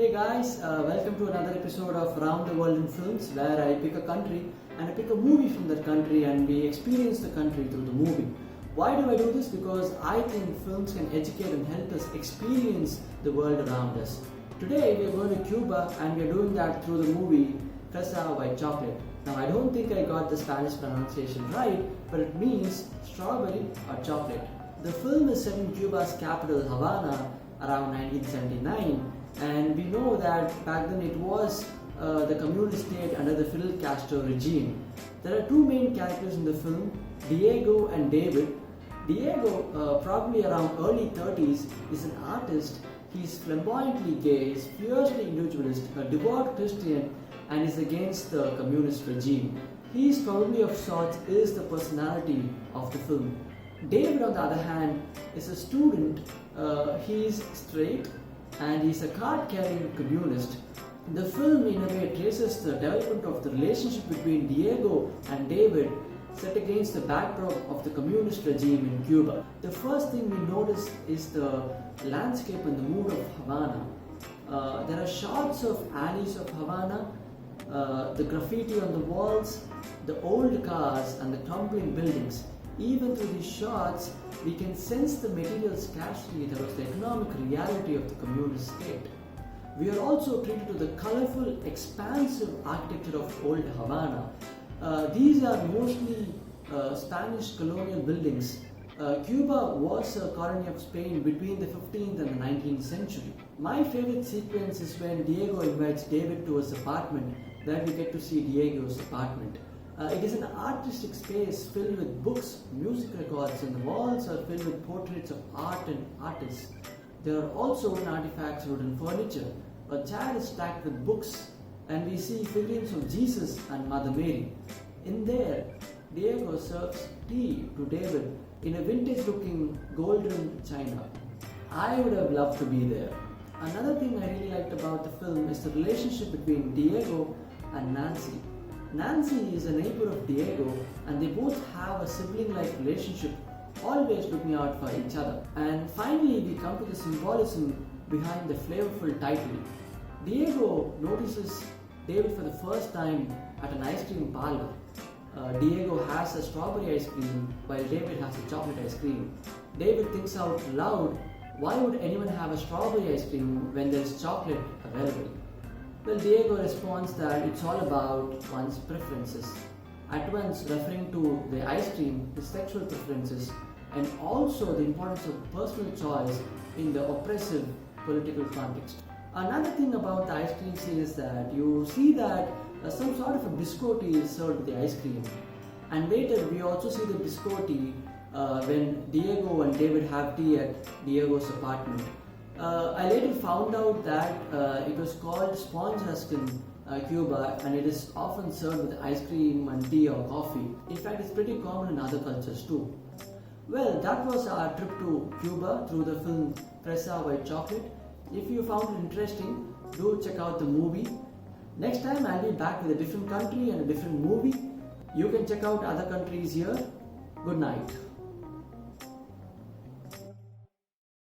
Hey guys, welcome to another episode of Around the World in Films, where I pick a country and I pick a movie from that country and we experience the country through the movie. Why do I do this? Because I think films can educate and help us experience the world around us. Today we are going to Cuba and we are doing that through the movie Fresa y Chocolate. Now I don't think I got the Spanish pronunciation right, but it means strawberry or chocolate. The film is set in Cuba's capital Havana around 1979. And we know that back then it was the communist state under the Fidel Castro regime. There are two main characters in the film, Diego and David. Diego, probably around early 30s, is an artist. He's flamboyantly gay, is fiercely individualist, a devout Christian, and is against the communist regime. He is probably of sorts is the personality of the film. David, on the other hand, is a student. He's straight and he's a card-carrying communist. The film in a way traces the development of the relationship between Diego and David set against the backdrop of the communist regime in Cuba. The first thing we notice is the landscape and the mood of Havana. There are shots of alleys of Havana, the graffiti on the walls, the old cars and the crumbling buildings. Even through these shots, we can sense the material scarcity that was the economic reality of the communist state. We are also treated to the colorful, expansive architecture of old Havana. These are mostly Spanish colonial buildings. Cuba was a colony of Spain between the 15th and the 19th century. My favorite sequence is when Diego invites David to his apartment, where we get to see Diego's apartment. It is an artistic space filled with books, music records, and the walls are filled with portraits of art and artists. There are also wooden artifacts, wooden furniture. A chair is stacked with books, and we see figurines of Jesus and Mother Mary. In there, Diego serves tea to David in a vintage-looking golden china. I would have loved to be there. Another thing I really liked about the film is the relationship between Diego and Nancy. Nancy is a neighbor of Diego and they both have a sibling-like relationship, always looking out for each other. And finally we come to the symbolism behind the flavorful title. Diego notices David for the first time at an ice cream parlor. Diego has a strawberry ice cream while David has a chocolate ice cream. David thinks out loud, why would anyone have a strawberry ice cream when there is chocolate available? Well, Diego responds that it's all about one's preferences, at once referring to the ice cream, his sexual preferences, and also the importance of personal choice in the oppressive political context. Another thing about the ice cream scene is that you see that some sort of a biscotti is served with the ice cream. And later we also see the biscotti when Diego and David have tea at Diego's apartment. I later found out that it was called sponge husk in Cuba and it is often served with ice cream and tea or coffee. In fact, it's pretty common in other cultures too. Well, that was our trip to Cuba through the film Fresa y Chocolate. If you found it interesting, do check out the movie. Next time I'll be back with a different country and a different movie. You can check out other countries here. Good night.